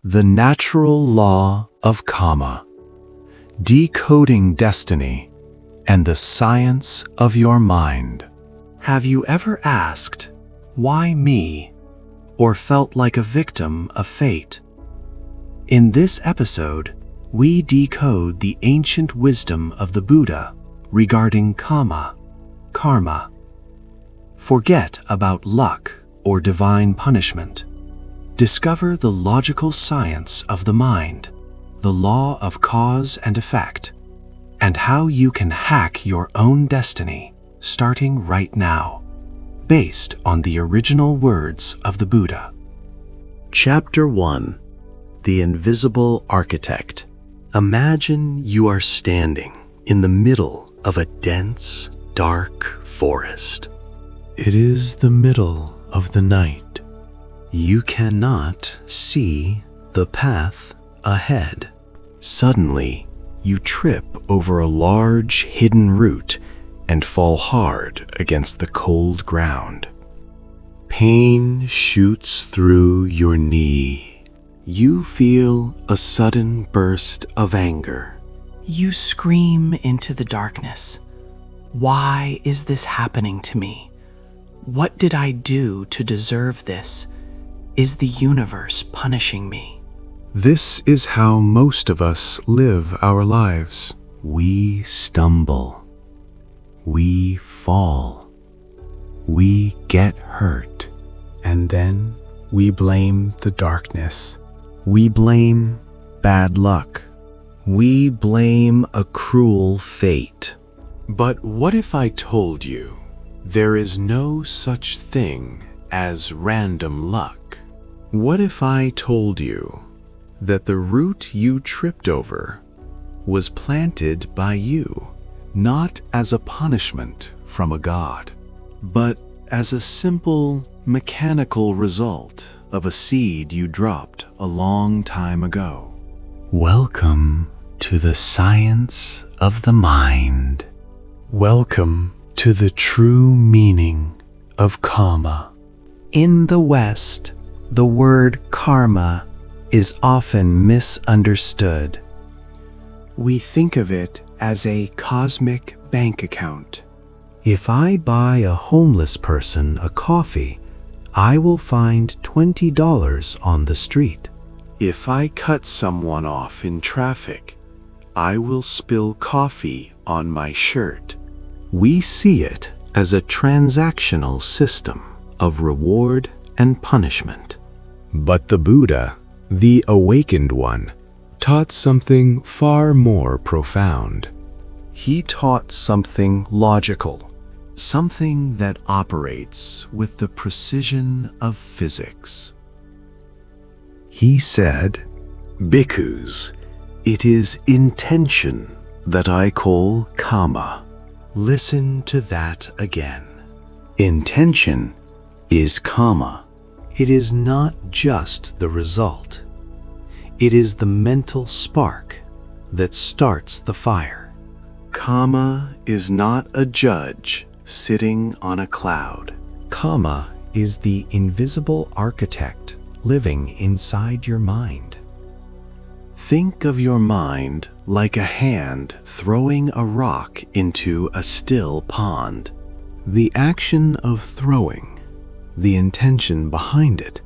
The natural law of Kamma, decoding destiny, and the science of your mind. Have you ever asked, why me, or felt like a victim of fate? In this episode, we decode the ancient wisdom of the Buddha regarding Kamma, karma. Forget about luck or divine punishment. Discover the logical science of the mind, the law of cause and effect, and how you can hack your own destiny starting right now, based on the original words of the Buddha. Chapter 1. The Invisible Architect. Imagine you are standing in the middle of a dense, dark forest. It is the middle of the night. You cannot see the path ahead. Suddenly, you trip over a large hidden root and fall hard against the cold ground. Pain shoots through your knee. You feel a sudden burst of anger. You scream into the darkness. Why is this happening to me? What did I do to deserve this? Is the universe punishing me? This is how most of us live our lives. We stumble. We fall. We get hurt. And then we blame the darkness. We blame bad luck. We blame a cruel fate. But what if I told you there is no such thing as random luck? What if I told you that the root you tripped over was planted by you, not as a punishment from a god, but as a simple mechanical result of a seed you dropped a long time ago? Welcome to the science of the mind. Welcome to the true meaning of Kamma. In the West, the word karma is often misunderstood. We think of it as a cosmic bank account. If I buy a homeless person a coffee, I will find $20 on the street. If I cut someone off in traffic, I will spill coffee on my shirt. We see it as a transactional system of reward and punishment. But the Buddha, the awakened one, taught something far more profound. He taught something logical, something that operates with the precision of physics. He said, "Bhikkhus, it is intention that I call Kamma." Listen to that again. Intention is Kamma. It is not just the result. It is the mental spark that starts the fire. Kamma is not a judge sitting on a cloud. Kamma is the invisible architect living inside your mind. Think of your mind like a hand throwing a rock into a still pond. The action of throwing, the intention behind it,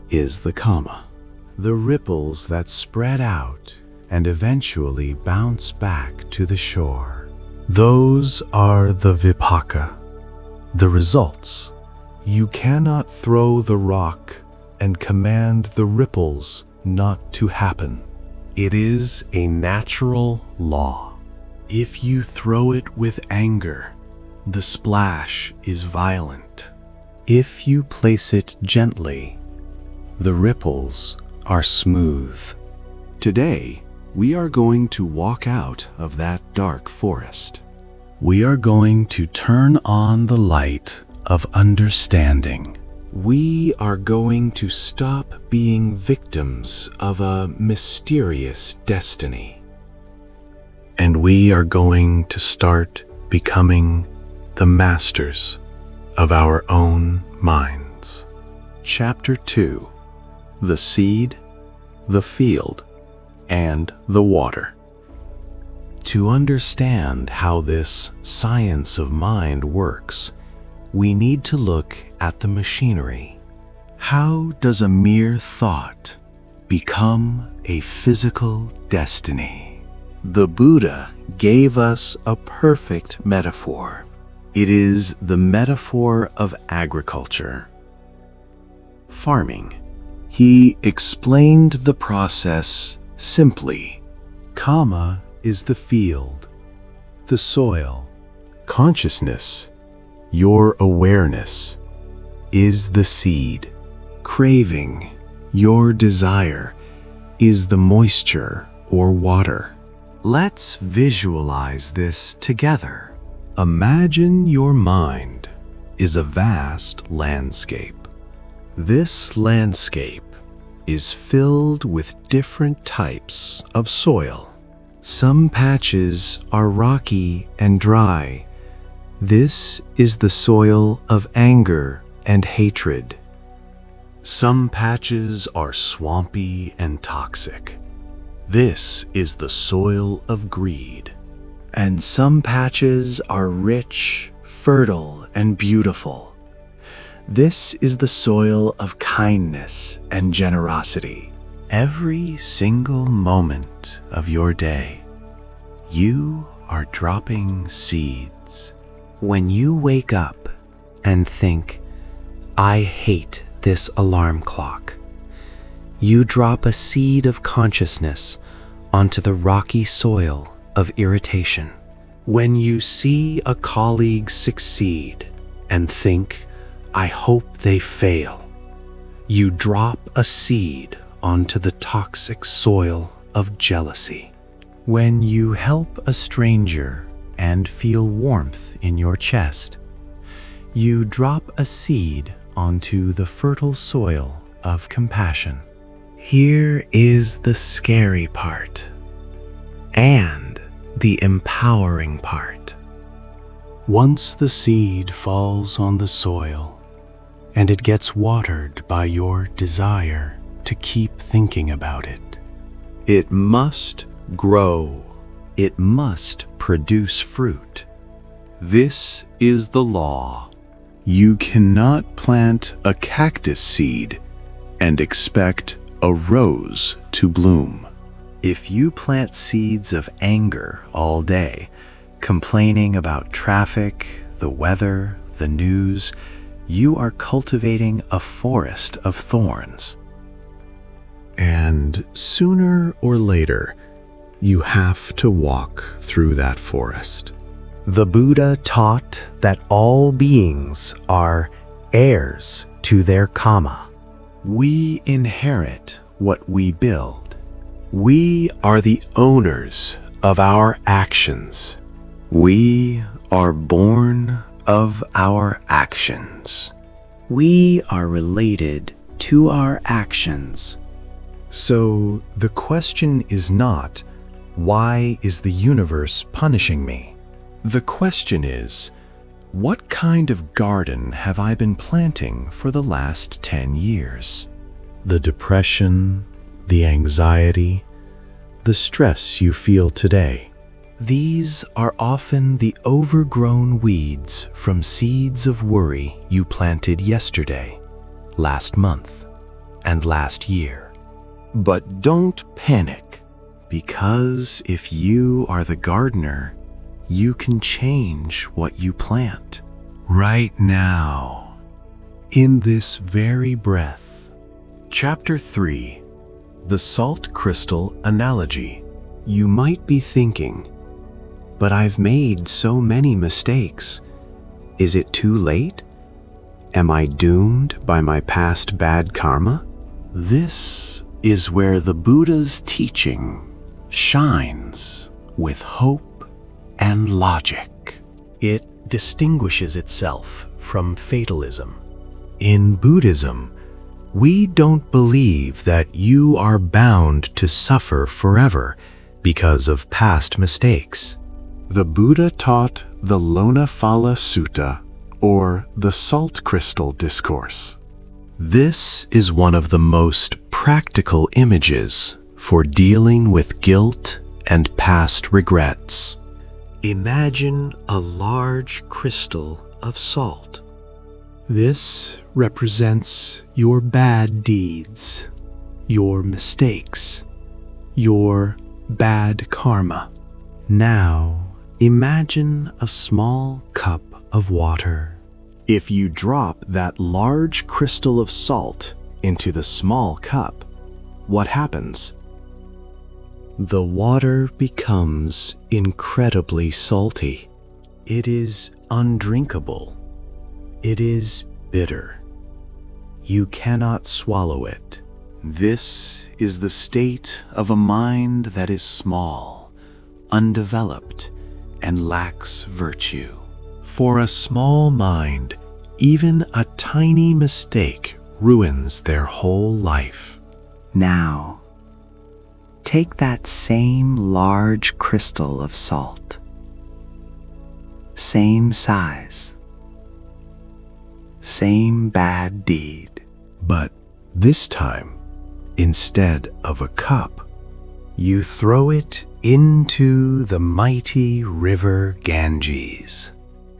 is the Kamma. The ripples that spread out and eventually bounce back to the shore. Those are the vipaka, the results. You cannot throw the rock and command the ripples not to happen. It is a natural law. If you throw it with anger, the splash is violent. If you place it gently, the ripples are smooth. Today, we are going to walk out of that dark forest. We are going to turn on the light of understanding. We are going to stop being victims of a mysterious destiny. And we are going to start becoming the masters of our own minds. Chapter 2. The Seed, the field, and the water. To understand how this science of mind works, we need to look at the machinery. How does a mere thought become a physical destiny? The Buddha gave us a perfect metaphor. It is the metaphor of agriculture, farming. He explained the process simply. Kamma is the field, the soil. Consciousness, your awareness, is the seed. Craving, your desire, is the moisture or water. Let's visualize this together. Imagine your mind is a vast landscape. This landscape is filled with different types of soil. Some patches are rocky and dry. This is the soil of anger and hatred. Some patches are swampy and toxic. This is the soil of greed. And some patches are rich, fertile, and beautiful. This is the soil of kindness and generosity. Every single moment of your day, you are dropping seeds. When you wake up and think, I hate this alarm clock, you drop a seed of consciousness onto the rocky soil of irritation. When you see a colleague succeed and think, I hope they fail, you drop a seed onto the toxic soil of jealousy. When you help a stranger and feel warmth in your chest, you drop a seed onto the fertile soil of compassion. Here is the scary part and the empowering part. Once the seed falls on the soil and it gets watered by your desire to keep thinking about it, it must grow. It must produce fruit. This is the law. You cannot plant a cactus seed and expect a rose to bloom. If you plant seeds of anger all day, complaining about traffic, the weather, the news, you are cultivating a forest of thorns. And sooner or later, you have to walk through that forest. The Buddha taught that all beings are heirs to their Kamma. We inherit what we build. We are the owners of our actions. We are born of our actions. We are related to our actions. So the question is not, why is the universe punishing me? The question is, what kind of garden have I been planting for the last 10 years? The depression, the anxiety, the stress you feel today. These are often the overgrown weeds from seeds of worry you planted yesterday, last month, and last year. But don't panic, because if you are the gardener, you can change what you plant right now, in this very breath. Chapter 3, The Salt Crystal Analogy. You might be thinking, but I've made so many mistakes. Is it too late? Am I doomed by my past bad karma? This is where the Buddha's teaching shines with hope and logic. It distinguishes itself from fatalism. In Buddhism, we don't believe that you are bound to suffer forever because of past mistakes. The Buddha taught the Lonaphala Sutta, or the Salt Crystal Discourse. This is one of the most practical images for dealing with guilt and past regrets. Imagine a large crystal of salt. This represents your bad deeds, your mistakes, your bad karma. Now, imagine a small cup of water. If you drop that large crystal of salt into the small cup, what happens? The water becomes incredibly salty. It is undrinkable. It is bitter. You cannot swallow it. This is the state of a mind that is small, undeveloped, and lacks virtue. For a small mind, even a tiny mistake ruins their whole life. Now, take that same large crystal of salt, same size, same bad deed. But this time, instead of a cup, you throw it into the mighty river Ganges.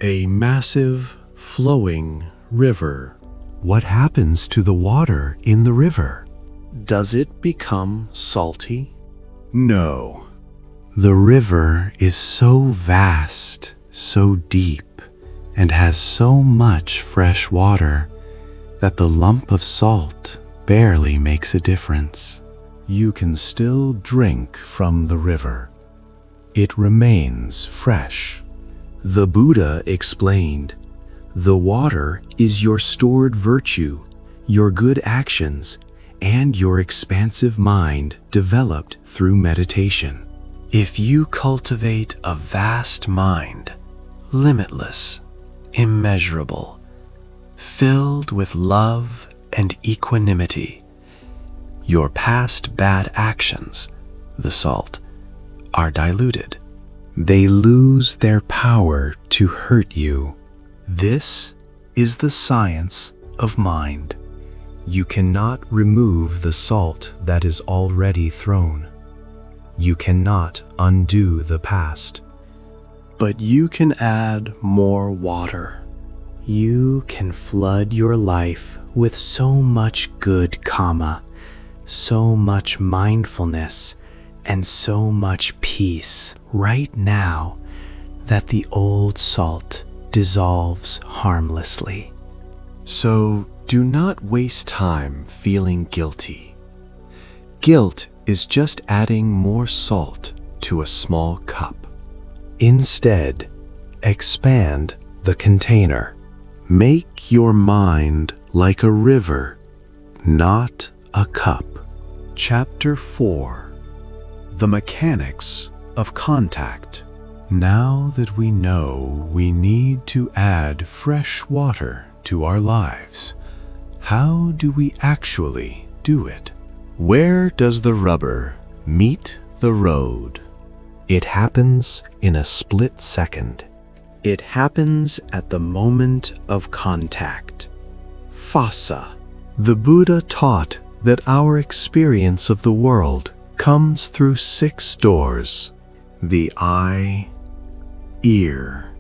A massive, flowing river. What happens to the water in the river? Does it become salty? No. The river is so vast, so deep, and has so much fresh water that the lump of salt barely makes a difference. You can still drink from the river. It remains fresh. The Buddha explained, the water is your stored virtue, your good actions, and your expansive mind developed through meditation. If you cultivate a vast mind, limitless, immeasurable, filled with love and equanimity, your past bad actions, the salt, are diluted. They lose their power to hurt you. This is the science of mind. You cannot remove the salt that is already thrown. You cannot undo the past. But you can add more water. You can flood your life with so much good Kamma, so much mindfulness, and so much peace right now that the old salt dissolves harmlessly. So do not waste time feeling guilty. Guilt is just adding more salt to a small cup. Instead, expand the container. Make your mind like a river, not a cup. Chapter 4. The Mechanics of Contact. Now that we know we need to add fresh water to our lives, how do we actually do it? Where does the rubber meet the road? It happens in a split second. It happens at the moment of contact. Phassa. The Buddha taught that our experience of the world comes through 6 doors: the eye, ear,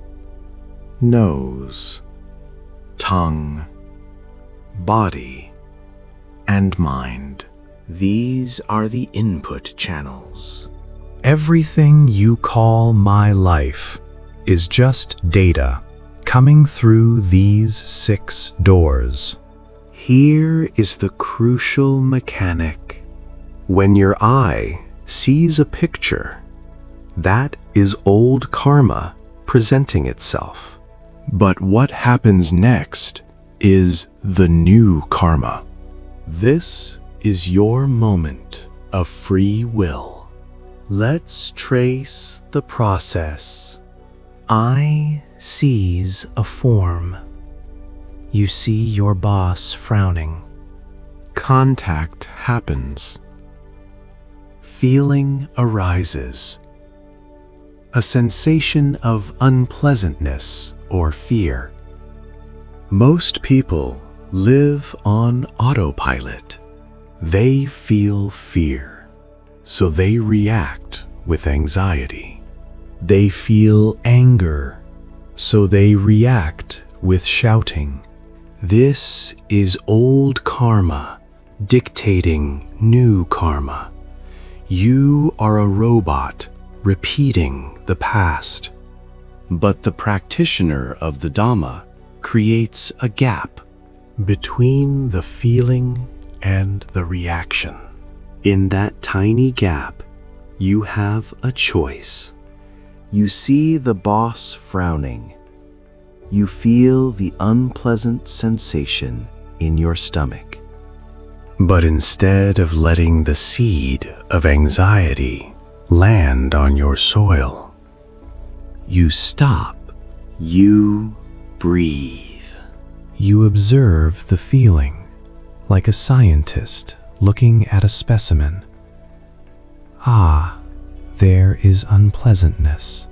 nose, tongue, body, and mind. These are the input channels. Everything you call my life is just data coming through these 6 doors. Here is the crucial mechanic. When your eye sees a picture, that is old karma presenting itself. But what happens next is the new karma. This is your moment of free will. Let's trace the process. Eye sees a form. You see your boss frowning. Contact happens. Feeling arises. A sensation of unpleasantness or fear. Most people live on autopilot. They feel fear, so they react with anxiety. They feel anger, so they react with shouting. This is old karma dictating new karma. You are a robot repeating the past. But the practitioner of the Dhamma creates a gap between the feeling and the reaction. In that tiny gap, you have a choice. You see the boss frowning. You feel the unpleasant sensation in your stomach. But instead of letting the seed of anxiety land on your soil, you stop. You breathe. You observe the feeling like a scientist looking at a specimen. Ah, there is unpleasantness.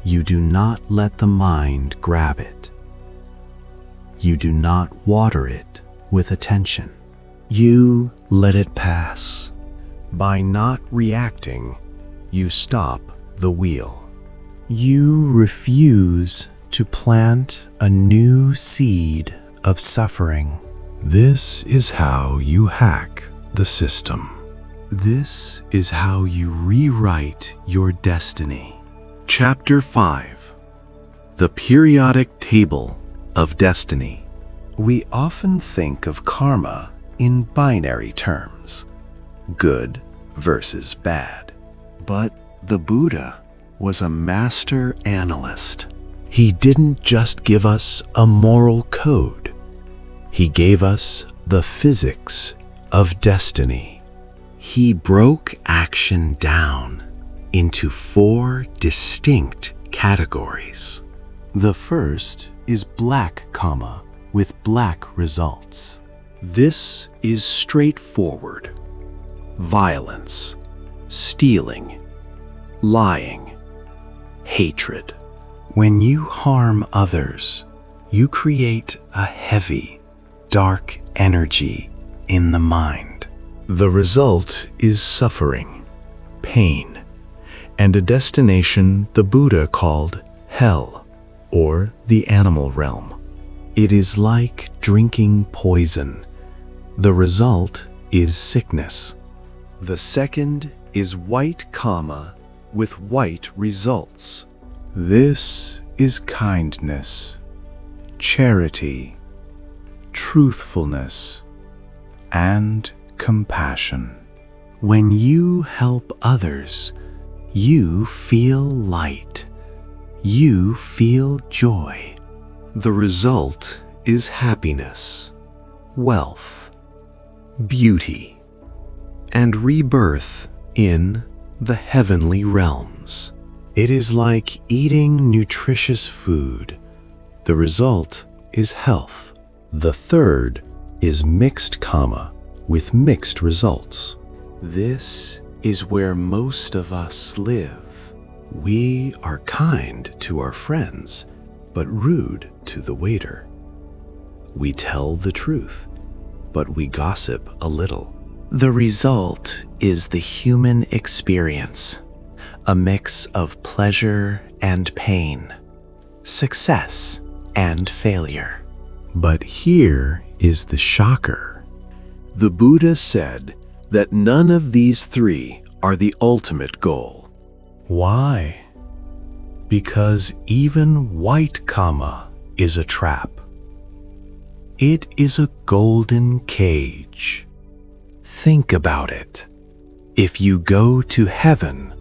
You do not let the mind grab it. You do not water it with attention. You let it pass. By not reacting, you stop the wheel. You refuse to plant a new seed of suffering. This is how you hack the system. This is how you rewrite your destiny. Chapter 5. The Periodic Table of Destiny. We often think of karma in binary terms, good versus bad. But the Buddha was a master analyst. He didn't just give us a moral code. He gave us the physics of destiny. He broke action down into 4 distinct categories. The first is black karma with black results. This is straightforward. Violence, stealing, lying, hatred. When you harm others, you create a heavy, dark energy in the mind. The result is suffering, pain, and a destination the Buddha called hell, or the animal realm. It is like drinking poison. The result is sickness. The second is white karma with white results. This is kindness, charity, truthfulness, and compassion. When you help others, you feel light. You feel joy. The result is happiness, wealth, beauty, and rebirth in the heavenly realms. It is like eating nutritious food. The result is health. The third is mixed karma with mixed results. This is where most of us live. We are kind to our friends, but rude to the waiter. We tell the truth, but we gossip a little. The result is the human experience, a mix of pleasure and pain, success and failure. But here is the shocker. The Buddha said that none of these 3 are the ultimate goal. Why? Because even white karma is a trap. It is a golden cage. Think about it. If you go to heaven,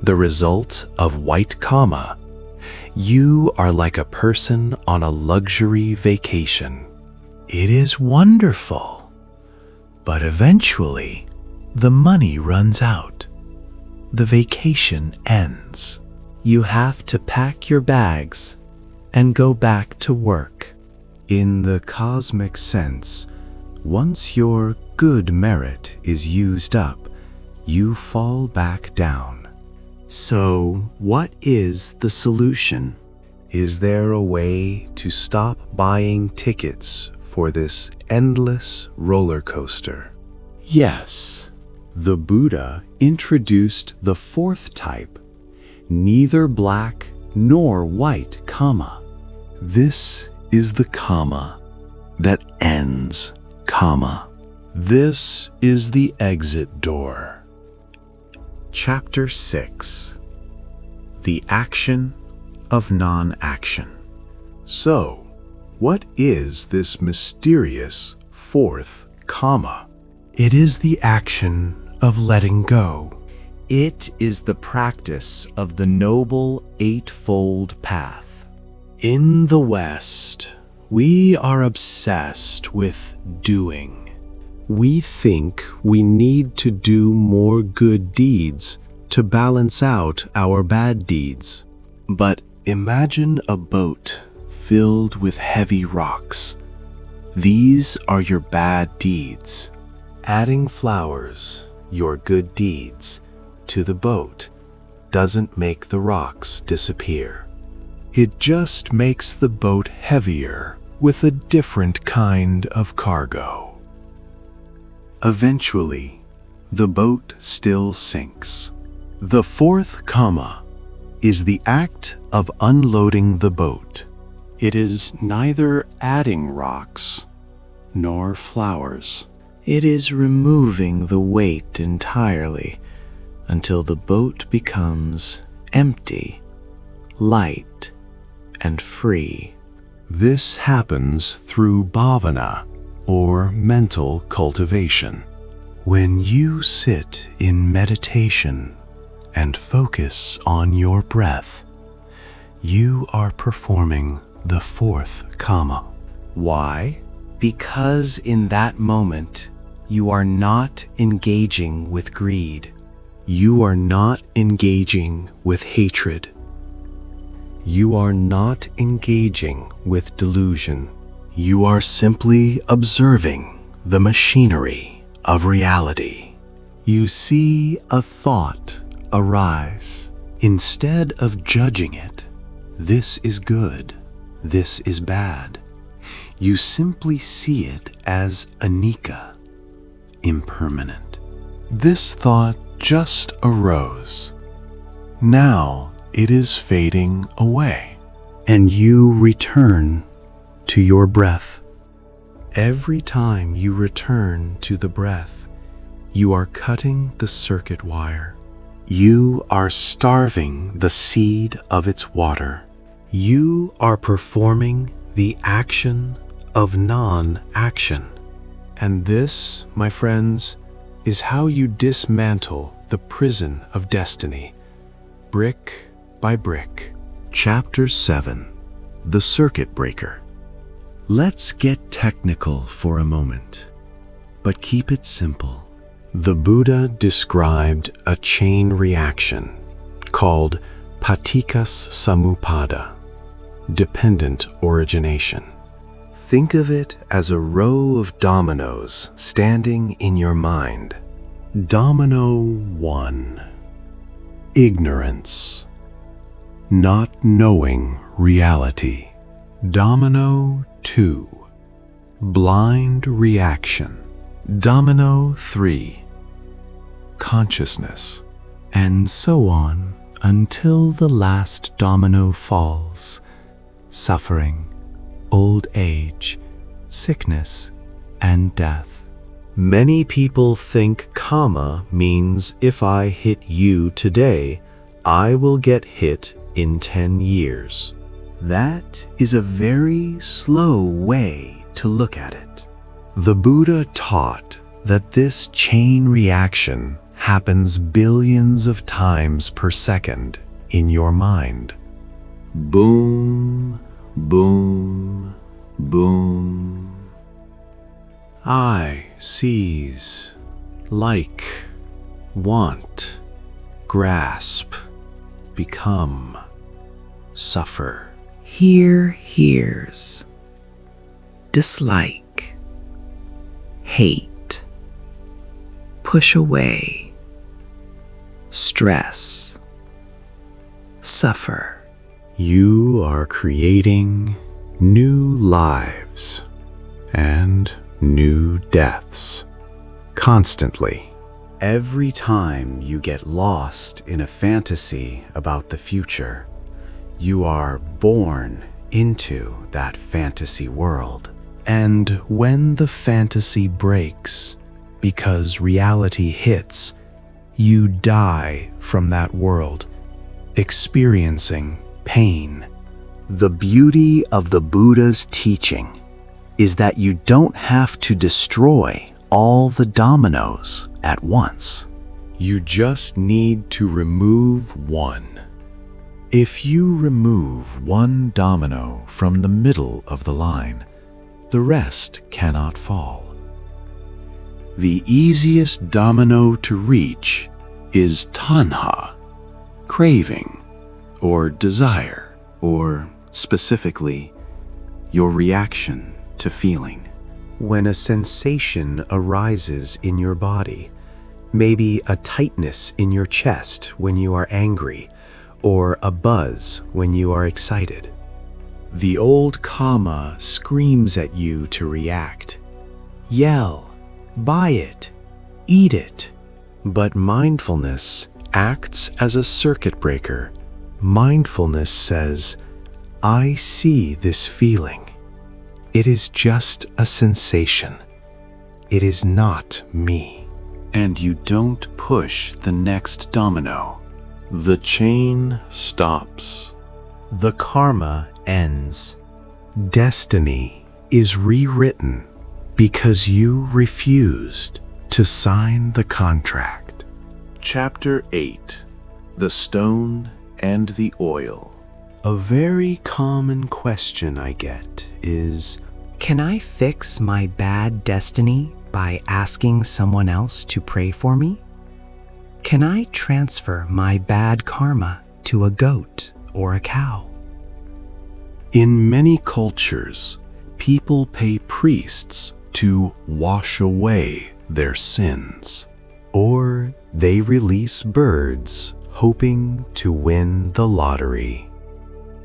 the result of white karma, you are like a person on a luxury vacation. It is wonderful. But eventually, the money runs out. The vacation ends. You have to pack your bags and go back to work. In the cosmic sense, once your good merit is used up, you fall back down. So, what is the solution? Is there a way to stop buying tickets for this endless roller coaster. Yes, the Buddha introduced the fourth type, neither black nor white Kamma. This is the Kamma that ends Kamma. This is the exit door. Chapter 6: The Action of Non-Action. So, what is this mysterious fourth Kamma? It is the action of letting go. It is the practice of the Noble Eightfold Path. In the West, we are obsessed with doing. We think we need to do more good deeds to balance out our bad deeds. But imagine a boat filled with heavy rocks. These are your bad deeds. Adding flowers, your good deeds, to the boat doesn't make the rocks disappear. It just makes the boat heavier with a different kind of cargo. Eventually, the boat still sinks. The fourth Kamma is the act of unloading the boat. It is neither adding rocks nor flowers. It is removing the weight entirely until the boat becomes empty, light, and free. This happens through bhavana, or mental cultivation. When you sit in meditation and focus on your breath, you are performing the fourth Kamma. Why? Because in that moment, you are not engaging with greed. You are not engaging with hatred. You are not engaging with delusion. You are simply observing the machinery of reality. You see a thought arise. Instead of judging it, this is good, this is bad, you simply see it as anicca, impermanent. This thought just arose. Now it is fading away, and you return to your breath. Every time you return to the breath, you are cutting the circuit wire. You are starving the seed of its water. You are performing the action of non-action. And this, my friends, is how you dismantle the prison of destiny, brick by brick. Chapter 7: The Circuit Breaker. Let's get technical for a moment, but keep it simple. The Buddha described a chain reaction called paticcasamuppada, dependent origination. Think of it as a row of dominoes standing in your mind. Domino 1: ignorance, not knowing reality. Domino 2: blind reaction. Domino 3: consciousness. And so on until the last domino falls. Suffering, old age, sickness, and death. Many people think Kamma means if I hit you today, I will get hit in 10 years. That is a very slow way to look at it. The Buddha taught that this chain reaction happens billions of times per second in your mind. Boom, boom, boom. I seize, like, want, grasp, become, suffer. Hear, hears. Dislike. Hate. Push away. Stress. Suffer. You are creating new lives, and new deaths, constantly. Every time you get lost in a fantasy about the future, you are born into that fantasy world. And when the fantasy breaks, because reality hits, you die from that world, experiencing pain. The beauty of the Buddha's teaching is that you don't have to destroy all the dominoes at once. You just need to remove one. If you remove one domino from the middle of the line, the rest cannot fall. The easiest domino to reach is tanha, craving, or desire, or specifically, your reaction to feeling. When a sensation arises in your body, maybe a tightness in your chest when you are angry, or a buzz when you are excited. The old Kamma screams at you to react. Yell, buy it, eat it. But mindfulness acts as a circuit breaker. Mindfulness says, I see this feeling. It is just a sensation. It is not me. And you don't push the next domino. The chain stops. The karma ends. Destiny is rewritten because you refused to sign the contract. Chapter 8. The Stone and the Oil. A very common question I get is, Can I fix my bad destiny by asking someone else to pray for me? Can I transfer my bad karma to a goat or a cow? In many cultures, people pay priests to wash away their sins, or they release birds hoping to win the lottery.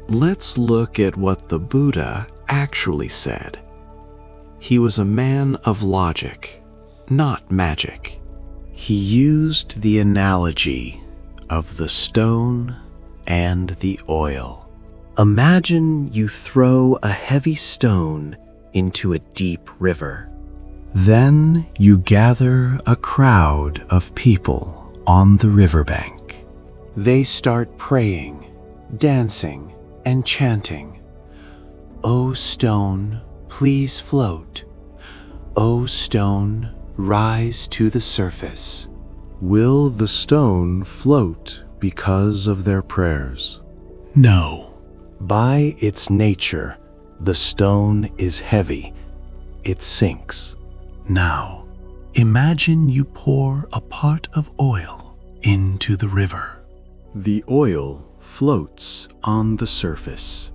Let's look at what the Buddha actually said. He was a man of logic, not magic. He used the analogy of the stone and the oil. Imagine you throw a heavy stone into a deep river. Then you gather a crowd of people on the riverbank. They start praying, dancing, and chanting. "O stone, please float. O stone, rise to the surface." Will the stone float because of their prayers? No. By its nature, the stone is heavy. It sinks. Now, imagine you pour a pot of oil into the river. The oil floats on the surface.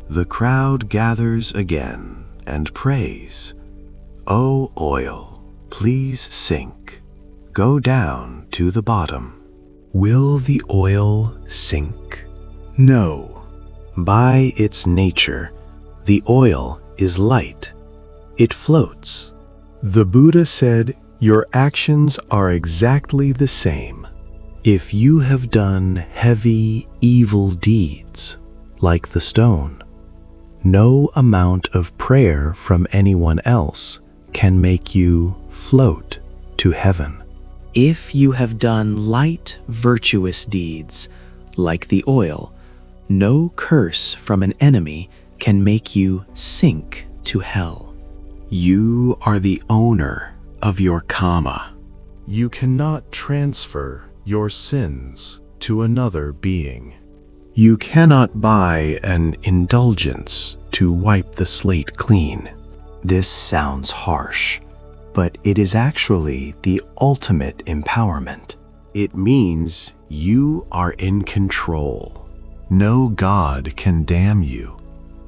The crowd gathers again and prays, "O oil, please sink. Go down to the bottom." Will the oil sink? No. By its nature, the oil is light. It floats. The Buddha said, your actions are exactly the same. If you have done heavy, evil deeds, like the stone, no amount of prayer from anyone else can make you float to heaven. If you have done light, virtuous deeds, like the oil, no curse from an enemy can make you sink to hell. You are the owner of your Kamma. You cannot transfer your sins to another being. You cannot buy an indulgence to wipe the slate clean. This sounds harsh, but it is actually the ultimate empowerment. It means you are in control. No God can damn you,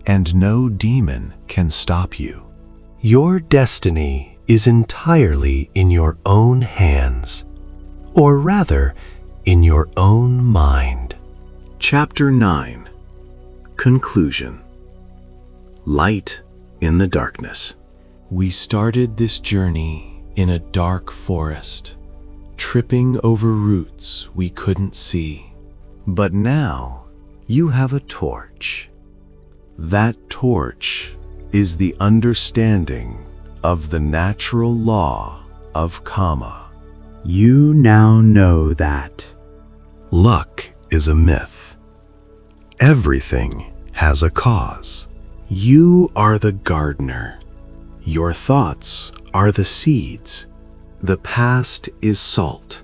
and no demon can stop you. Your destiny is entirely in your own hands, or rather, in your own mind. Chapter 9. Conclusion. Light in the darkness. We started this journey in a dark forest, tripping over roots we couldn't see. But now you have a torch. That torch is the understanding of the natural law of Kamma. You now know that Luck is a myth. Everything has a cause. You are the gardener. Your thoughts are the seeds. The past is salt,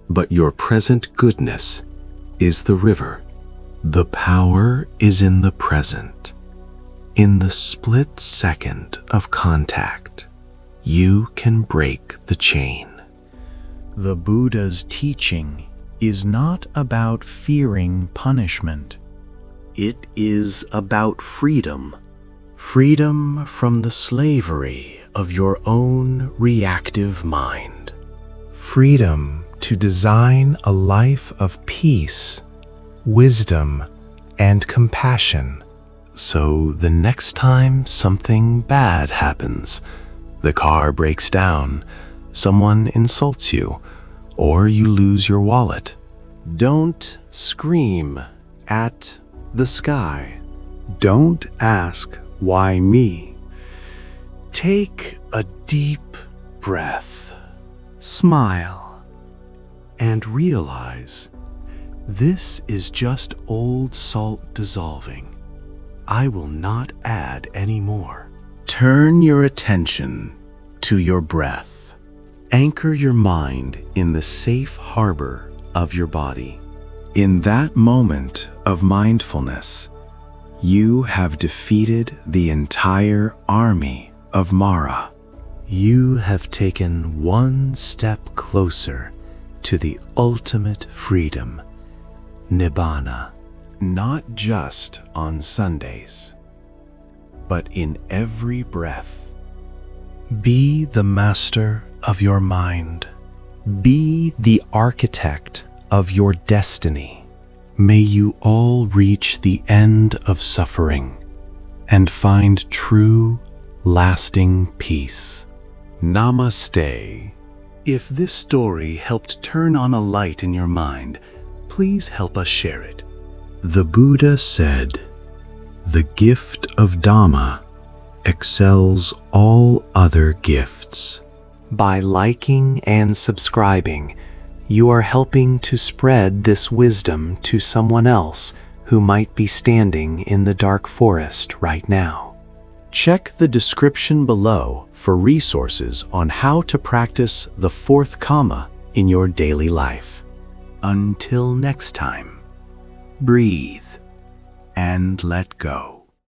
but your present goodness is the river. The power is in the present. In the split second of contact, you can break the chain. The Buddha's teaching is not about fearing punishment. It is about freedom. Freedom from the slavery of your own reactive mind. Freedom to design a life of peace, wisdom, and compassion. So the next time something bad happens, the car breaks down, someone insults you, or you lose your wallet, don't scream at the sky. Don't ask, why me? Take a deep breath, smile, and realize this is just old salt dissolving. I will not add any more. Turn your attention to your breath. Anchor your mind in the safe harbor of your body. In that moment of mindfulness, you have defeated the entire army of Mara. You have taken one step closer to the ultimate freedom, Nibbana. Not just on Sundays, but in every breath. Be the master of your mind. Be the architect of your destiny. May you all reach the end of suffering and find true, lasting peace. Namaste. If this story helped turn on a light in your mind, please help us share it. The Buddha said, "The gift of Dhamma excels all other gifts." by liking and subscribing, you are helping to spread this wisdom to someone else who might be standing in the dark forest right now. Check the description below for resources on how to practice the fourth Kamma in your daily life. Until next time, breathe and let go.